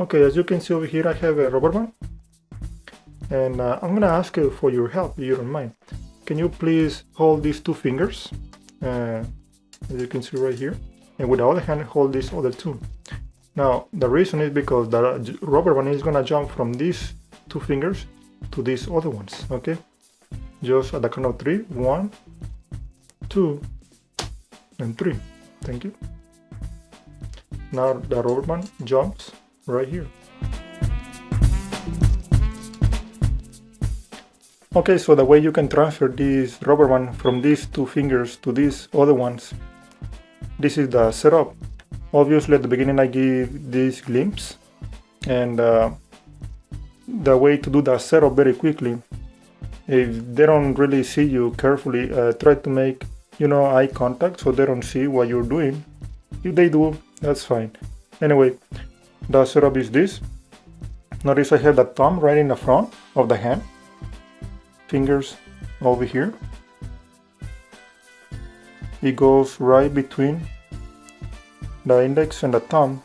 Okay, as you can see over here, I have a rubber band, and I'm gonna ask you for your help if you don't mind. Can you please hold these two fingers, as you can see right here, and with the other hand hold these other two. Now the reason is because the rubber band is gonna jump from these two fingers to these other ones. Okay, just at the count of 3, 1, 2, and 3. Thank you. Now the rubber band jumps right here. Okay, so the way you can transfer this rubber band from these two fingers to these other ones, this is the setup. Obviously at the beginning I give this glimpse, and the way to do the setup very quickly, if they don't really see you carefully, try to make eye contact so they don't see what you're doing. If they do, that's fine. Anyway, the setup is this. Notice I have the thumb right in the front of the hand, fingers over here. It goes right between the index and the thumb,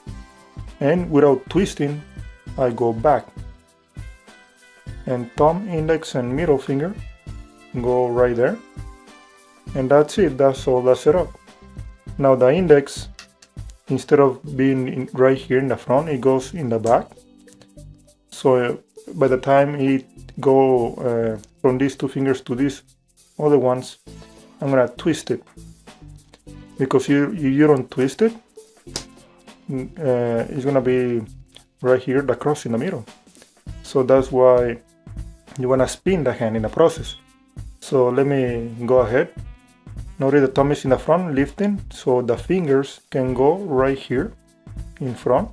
and without twisting I go back, and thumb, index and middle finger go right there, and that's it. That's all the setup. Now the index, instead of being right here in the front, it goes in the back. So by the time it go from these two fingers to these other ones, I'm gonna twist it, because you don't twist it, it's gonna be right here, the cross in the middle. So that's why you wanna spin the hand in the process. So let me go ahead. Notice the thumb is in the front, lifting, so the fingers can go right here in front,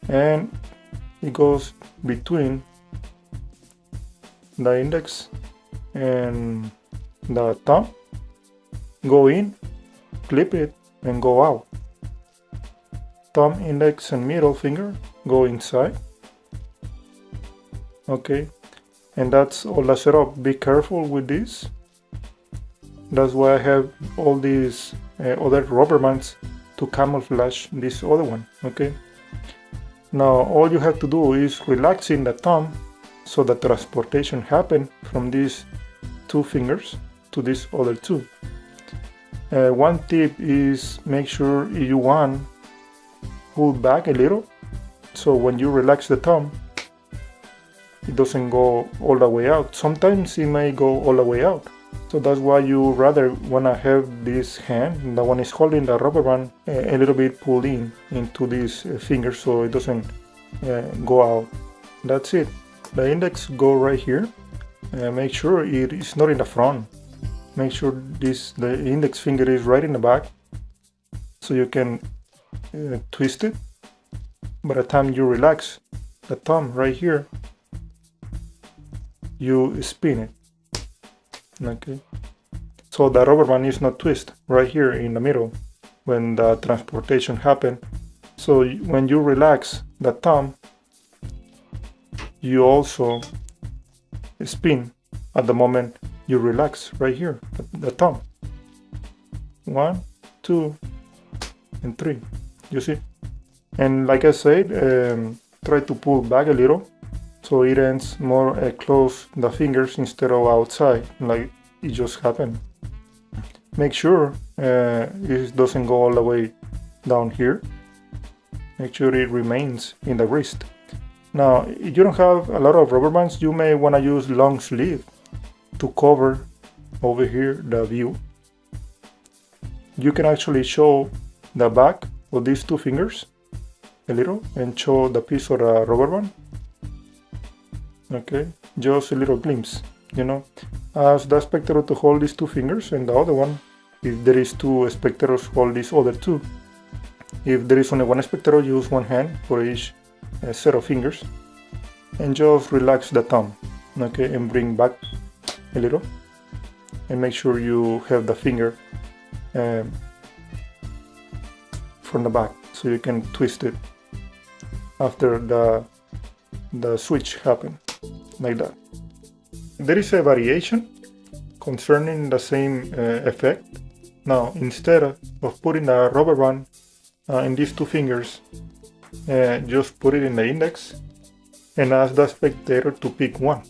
and it goes between the index and the thumb. Go in, clip it, and go out. Thumb, index and middle finger go inside. Okay, and that's all the setup. Be careful with this. That's why I have all these other rubber bands to camouflage this other one. Okay, now all you have to do is relaxing the thumb so the transportation happen from these two fingers to these other two. One tip is make sure you want pull back a little, so when you relax the thumb it doesn't go all the way out. Sometimes it may go all the way out. So that's why you rather wanna have this hand, the one is holding the rubber band, a little bit pulled into these fingers so it doesn't go out. That's it. The index go right here. Make sure it is not in the front. Make sure the index finger is right in the back, so you can twist it. By the time you relax the thumb right here, you spin it. Okay, so the rubber band is not twist right here in the middle when the transportation happen. So when you relax the thumb, you also spin at the moment you relax right here the thumb. 1, 2, and 3. You see? And like I said, try to pull back a little so it ends more close the fingers instead of outside like it just happened. Make sure it doesn't go all the way down here. Make sure it remains in the wrist. Now if you don't have a lot of rubber bands, you may want to use long sleeve to cover over here the view. You can actually show the back of these two fingers a little and show the piece of the rubber band. Okay, just a little glimpse, Ask the spectator to hold these two fingers, and the other one, if there is two spectators, hold these other two. If there is only one spectator, use one hand for each set of fingers, and just relax the thumb, okay, and bring back a little, and make sure you have the finger from the back, so you can twist it after the switch happen, like that. There is a variation concerning the same effect. Now, instead of putting the rubber band in these two fingers, just put it in the index and ask the spectator to pick one.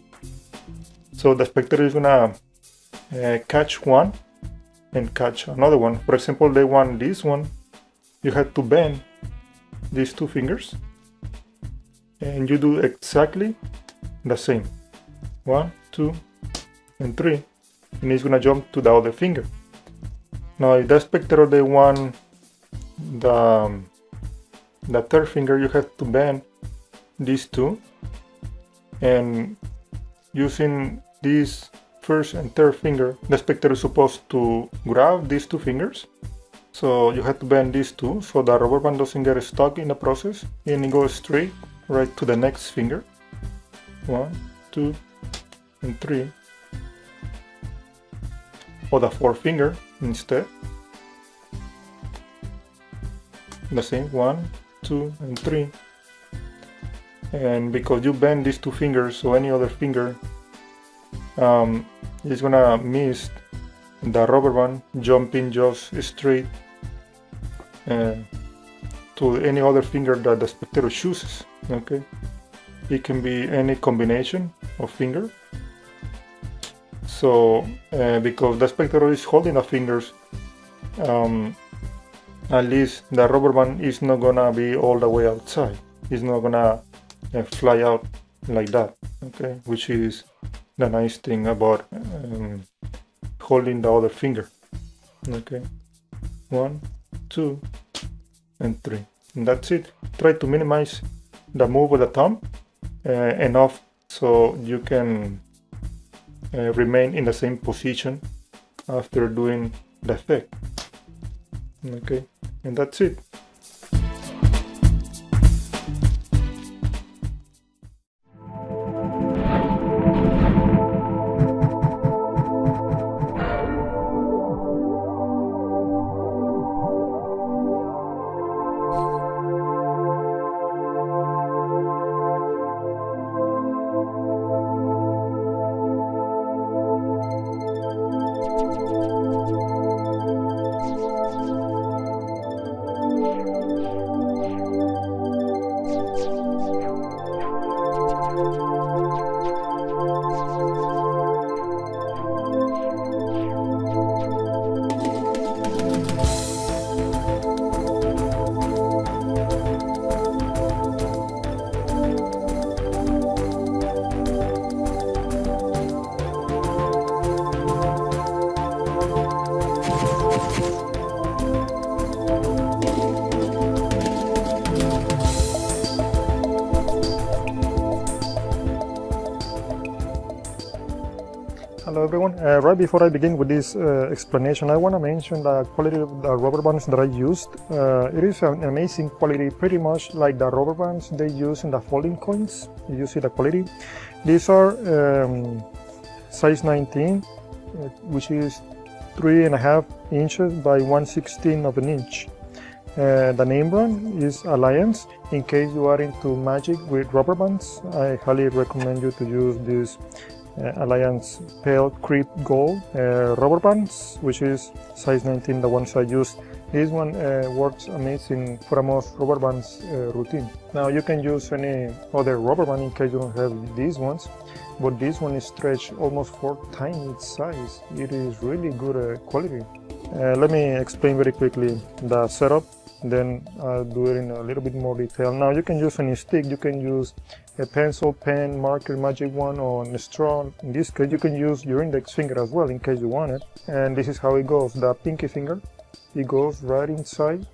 So the spectator is gonna catch one and catch another one. For example, they want this one. You have to bend these two fingers and you do exactly the same. 1, 2, and 3, and it's gonna jump to the other finger. Now if the spectator they want the third finger, you have to bend these two, and using this first and third finger, the spectator is supposed to grab these two fingers. So you have to bend these two so the rubber band doesn't get stuck in the process, and it goes straight right to the next finger. 1, 2, and 3. Or the fourth finger instead. The same, 1, 2, and 3. And because you bend these two fingers, so any other finger is gonna miss the rubber band jumping just straight to any other finger that the spectator chooses. Okay, it can be any combination of finger. So because the spectator is holding the fingers, at least the rubber band is not gonna be all the way outside. It's not gonna fly out like that. Okay, which is the nice thing about holding the other finger. Okay, 1, 2, and 3, and that's it. Try to minimize the move of the thumb enough so you can remain in the same position after doing the effect. Okay, and that's it. Hello everyone. Right before I begin with this explanation, I want to mention the quality of the rubber bands that I used. It is an amazing quality, pretty much like the rubber bands they use in the folding coins. You see the quality. These are size 19, which is 3.5 inches by 1/16 of an inch. The name brand is Alliance. In case you are into magic with rubber bands, I highly recommend you to use this Alliance Pale Creep Gold rubber bands, which is size 19, the ones I used. This one works amazing for a most rubber bands routine. Now you can use any other rubber band in case you don't have these ones, but this one is stretched almost 4 times its size. It is really good quality. Let me explain very quickly the setup, then I'll do it in a little bit more detail. Now you can use any stick, you can use a pencil, pen, marker, magic wand, or a straw. In this case you can use your index finger as well in case you want it. And this is how it goes. The pinky finger, it goes right inside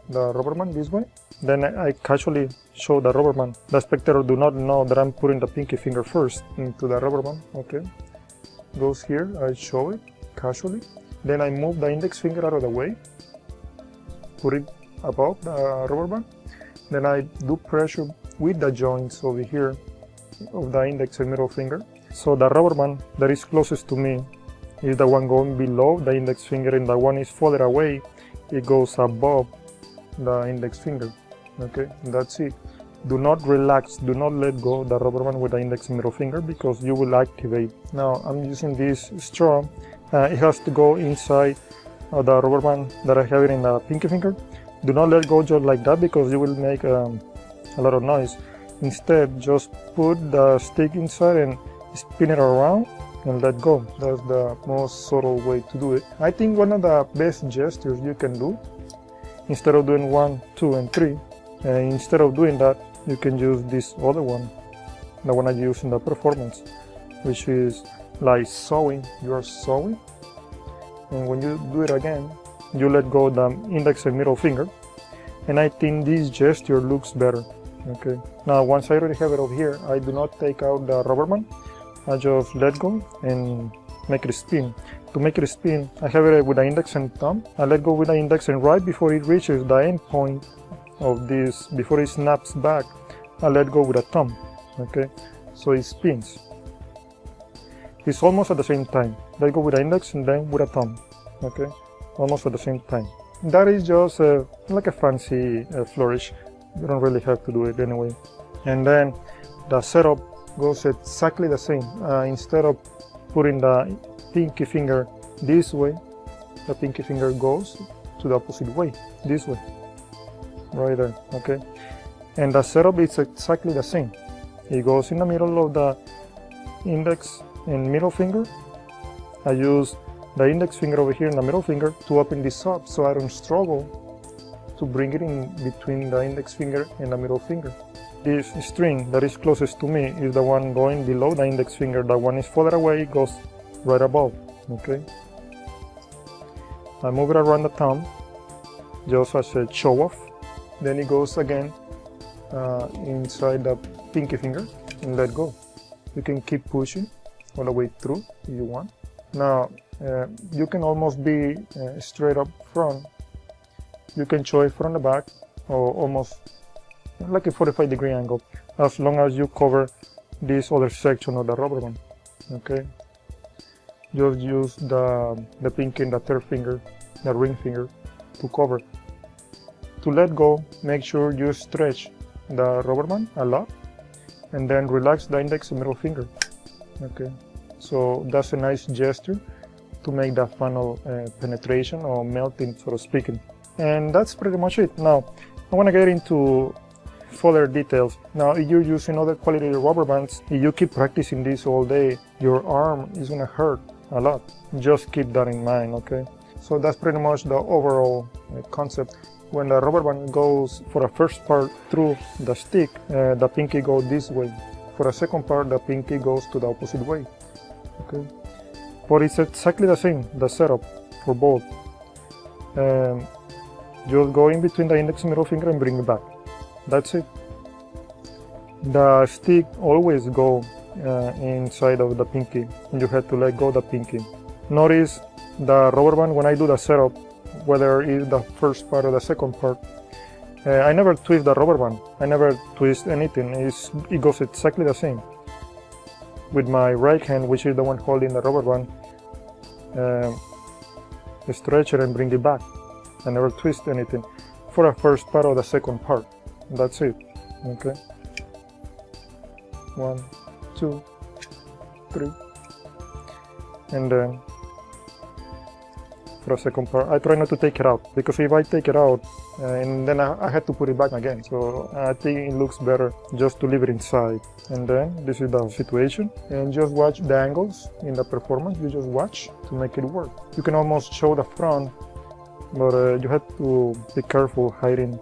the rubber band this way. Then I casually show the rubber band. The spectator do not know that I'm putting the pinky finger first into the rubber band. Okay, goes here, I show it casually. Then I move the index finger out of the way, put it above the rubber band. Then I do pressure with the joints over here of the index and middle finger. So the rubber band that is closest to me is the one going below the index finger, and the one is further away, it goes above the index finger. Okay, that's it. Do not relax, do not let go of the rubber band with the index and middle finger because you will activate. Now I'm using this straw. It has to go inside the rubber band that I have it in the pinky finger. Do not let go just like that because you will make a lot of noise. Instead, just put the stick inside and spin it around and let go. That's the most subtle way to do it. I think one of the best gestures you can do, instead of doing 1, 2, and 3, instead of doing that, you can use this other one, the one I use in the performance, which is like sewing. You are sewing, and when you do it again, you let go the index and middle finger, and I think this gesture looks better. Okay, now once I already have it over here, I do not take out the rubber band. I just let go and make it spin. To make it spin, I have it with the index and thumb. I let go with the index, and right before it reaches the end point of this, before it snaps back, I let go with a thumb. Okay, so it spins. It's almost at the same time. Let go with the index and then with a thumb. Okay, almost at the same time. That is just like a fancy flourish. You don't really have to do it anyway. And then the setup goes exactly the same. Instead of putting the pinky finger this way, the pinky finger goes to the opposite way, this way, right there. Okay, and the setup is exactly the same. It goes in the middle of the index and middle finger. I use the index finger over here and the middle finger to open this up so I don't struggle to bring it in between the index finger and the middle finger. This string that is closest to me is the one going below the index finger. The one is further away, it goes right above. Okay, I move it around the thumb just as a show off. Then it goes again inside the pinky finger and let go. You can keep pushing all the way through if you want. Now you can almost be straight up front. You can show it from the back or almost like a 45-degree angle, as long as you cover this other section of the rubber band. Okay, just use the pinky and the third finger, the ring finger, to cover. To let go, make sure you stretch the rubber band a lot and then relax the index and middle finger. Okay, so that's a nice gesture to make the final penetration or melting, so to speak. And that's pretty much it. Now I want to get into further details. Now if you're using other quality rubber bands, if you keep practicing this all day, your arm is going to hurt a lot. Just keep that in mind. Okay, so that's pretty much the overall concept. When the rubber band goes for the first part through the stick, the pinky goes this way. For the second part, the pinky goes to the opposite way. Okay, but it's exactly the same, the setup for both. Just go in between the index and middle finger and bring it back. That's it. The stick always go inside of the pinky, and you have to let go the pinky. Notice the rubber band when I do the setup, whether it's the first part or the second part, I never twist the rubber band. I never twist anything. It goes exactly the same. With my right hand, which is the one holding the rubber band, stretch it and bring it back. I never twist anything for the first part or the second part. That's it. Okay, 1, 2, 3, and then for the second part, I try not to take it out, because if I take it out and then I had to put it back again, so I think it looks better just to leave it inside. And then this is the situation, and just watch the angles in the performance. You just watch to make it work. You can almost show the front, but you have to be careful hiding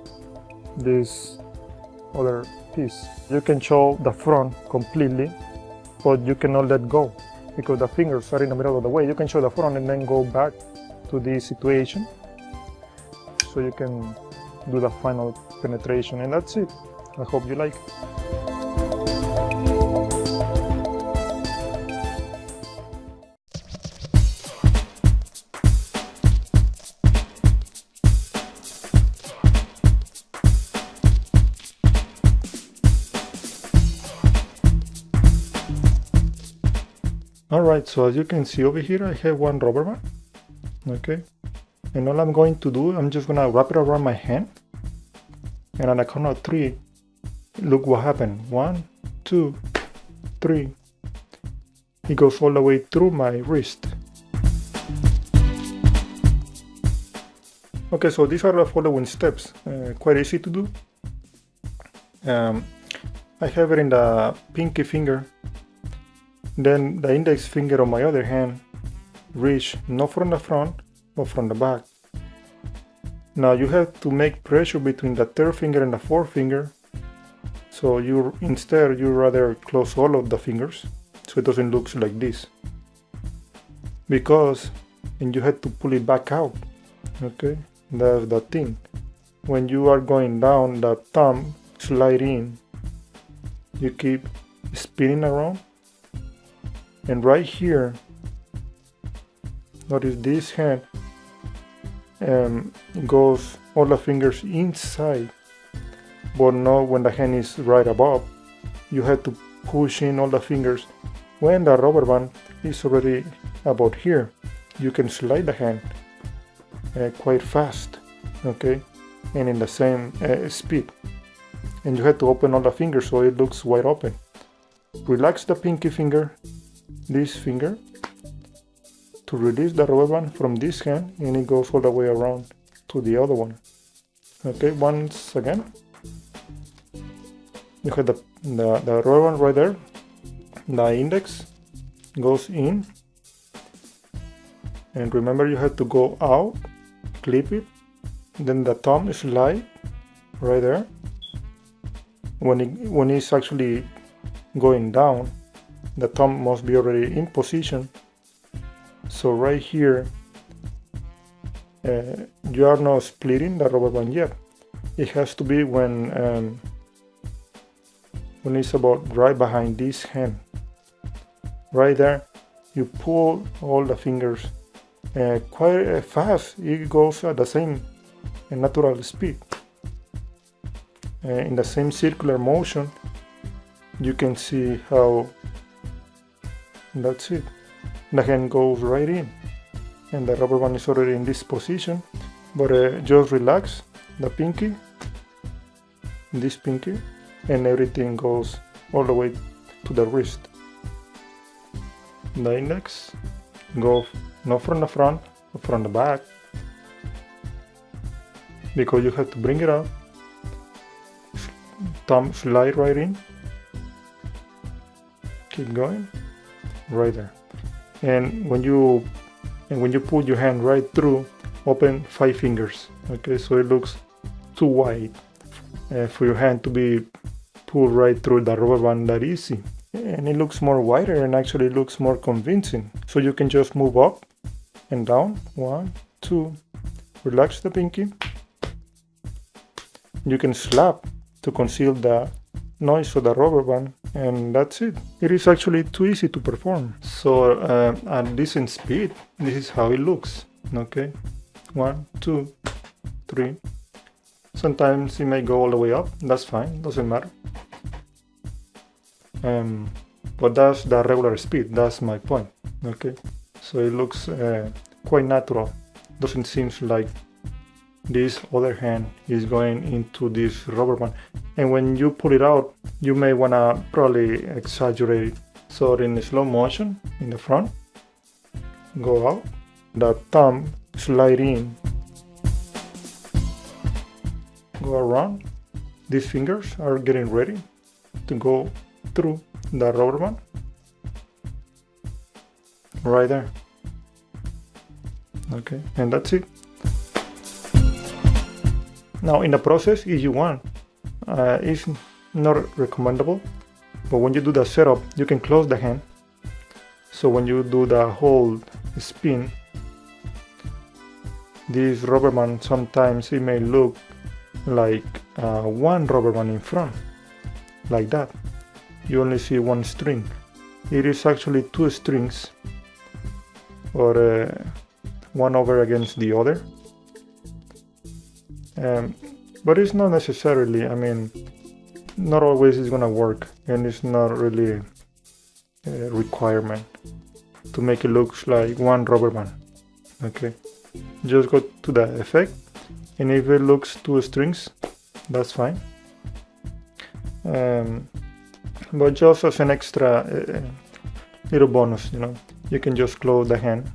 this other piece. You can show the front completely, but you cannot let go because the fingers are in the middle of the way. You can show the front and then go back to this situation so you can do the final penetration, and that's it. I hope you like it. Alright, so as you can see over here, I have one rubber band. Okay, and all I'm going to do, I'm just gonna wrap it around my hand, and on the count of 3, look what happened. 1, 2, 3. It goes all the way through my wrist. Okay, so these are the following steps, quite easy to do. I have it in the pinky finger, then the index finger on my other hand reach not from the front but from the back. Now you have to make pressure between the third finger and the fourth finger, so you rather close all of the fingers so it doesn't look like this, and you have to pull it back out. Okay, that's the thing. When you are going down, the thumb slide in, you keep spinning around, and right here, notice this hand goes all the fingers inside, but not when the hand is right above. You have to push in all the fingers when the rubber band is already about here. You can slide the hand quite fast, okay, and in the same speed, and you have to open all the fingers so it looks wide open. Relax the pinky finger, this finger, to release the rubber band from this hand, and it goes all the way around to the other one. Okay, once again, you have the rubber band right there. The index goes in, and remember you have to go out, clip it, then the thumb slide right there. When it's actually going down, the thumb must be already in position. So right here, you are not splitting the rubber band yet. It has to be when it's about right behind this hand. Right there, you pull all the fingers quite fast. It goes at the same natural speed. In the same circular motion, you can see how that's it. The hand goes right in, and the rubber band is already in this position, but just relax the pinky, this pinky, and everything goes all the way to the wrist. The index goes not from the front, but from the back, because you have to bring it up, thumb slide right in, keep going, right there. And when you put your hand right through, open 5 fingers. Okay, so it looks too wide for your hand to be pulled right through the rubber band that easy. And it looks more wider and actually looks more convincing. So you can just move up and down. 1, 2. Relax the pinky. You can slap to conceal the noise of the rubber band, and that's it. It is actually too easy to perform. So at decent speed, this is how it looks. Okay, 1, 2, 3. Sometimes it may go all the way up. That's fine, doesn't matter. But that's the regular speed. That's my point. Okay, so it looks quite natural. Doesn't seem like this other hand is going into this rubber band, and when you pull it out, you may wanna probably exaggerate it. So in slow motion, in the front, go out, the thumb slide in, go around. These fingers are getting ready to go through the rubber band, right there. Okay, and that's it. Now in the process, if you want, it's not recommendable, but when you do the setup, you can close the hand. So when you do the whole spin, this rubber band, sometimes it may look like one rubber band in front, like that. You only see one string. It is actually 2 strings, or one over against the other. But it's not necessarily, I mean, not always it's gonna work, and it's not really a requirement to make it look like one rubber band. Okay, just go to the effect, and if it looks 2 strings, that's fine. But just as an extra little bonus, you know, you can just close the hand.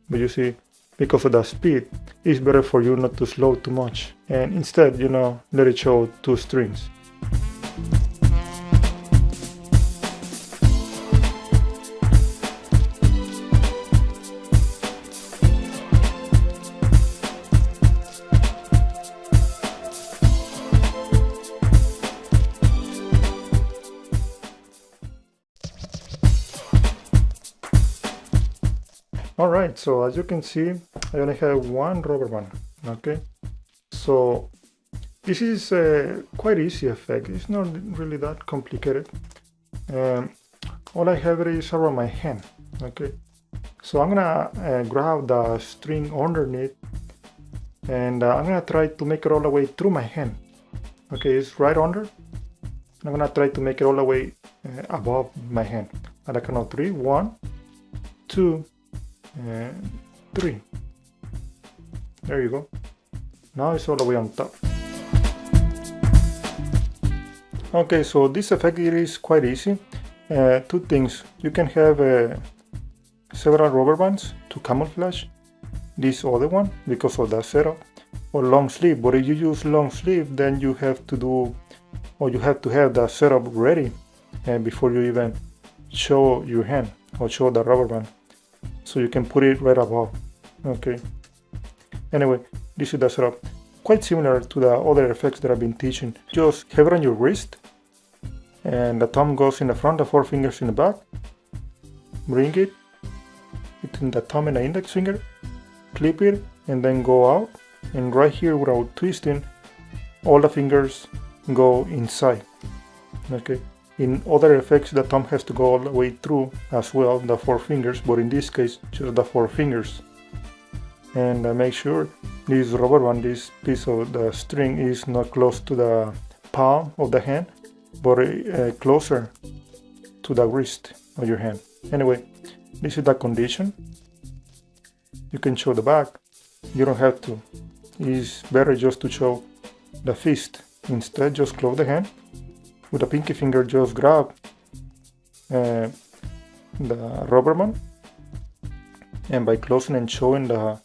But you see, because of the speed, it's better for you not to slow too much, and instead, let it show 2 strings. Alright, so as you can see, I only have one rubber band, okay? So this is a quite easy effect. It's not really that complicated. All I have is around my hand, okay? So I'm gonna grab the string underneath, and I'm gonna try to make it all the way through my hand. Okay, it's right under. I'm gonna try to make it all the way above my hand. At the count of 3, 1, 2, and 3. There you go. Now it's all the way on top. Okay, so this effect is quite easy. 2 things. You can have several rubber bands to camouflage this other one because of the setup, or long sleeve. But if you use long sleeve, then you have to do, or you have to have the setup ready before you even show your hand or show the rubber band. So you can put it right above. Okay. Anyway, this is the setup. Quite similar to the other effects that I've been teaching. Just have it on your wrist, and the thumb goes in the front, the 4 fingers in the back. Bring it between the thumb and the index finger, clip it, and then go out. And right here, without twisting, all the fingers go inside. Okay. In other effects, the thumb has to go all the way through as well, the 4 fingers, but in this case, just the 4 fingers. And make sure this rubber band, this piece of the string, is not close to the palm of the hand, but closer to the wrist of your hand. Anyway, this is the condition. You can show the back. You don't have to. It's better just to show the fist. Instead, just close the hand. With the pinky finger, just grab the rubber band, and by closing and showing the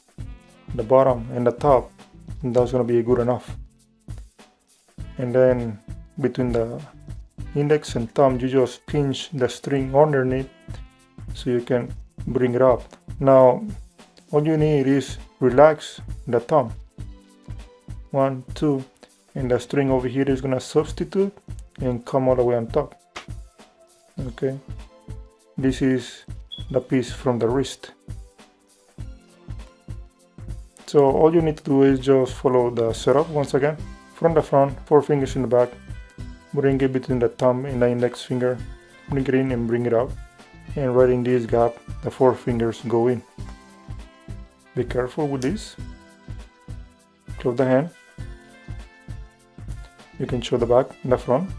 bottom and the top, that's gonna be good enough. And then between the index and thumb, you just pinch the string underneath so you can bring it up. Now, all you need is relax the thumb. 1, 2, and the string over here is gonna substitute and come all the way on top. Okay, this is the piece from the wrist. So all you need to do is just follow the setup once again. From the front, 4 fingers in the back, bring it between the thumb and the index finger, bring it in and bring it out, and right in this gap, the 4 fingers go in. Be careful with this. Close the hand. You can show the back and the front.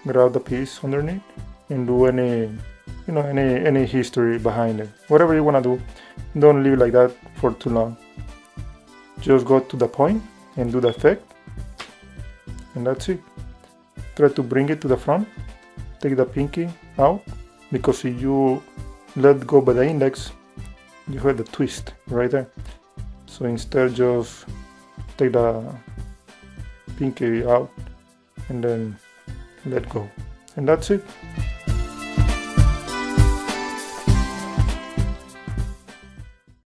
Grab the piece underneath and do any history behind it. Whatever you want to do, don't leave it like that for too long. Just go to the point and do the effect, and that's it. Try to bring it to the front. Take the pinky out, because if you let go by the index, you have the twist right there. So instead, just take the pinky out and then let go, and that's it.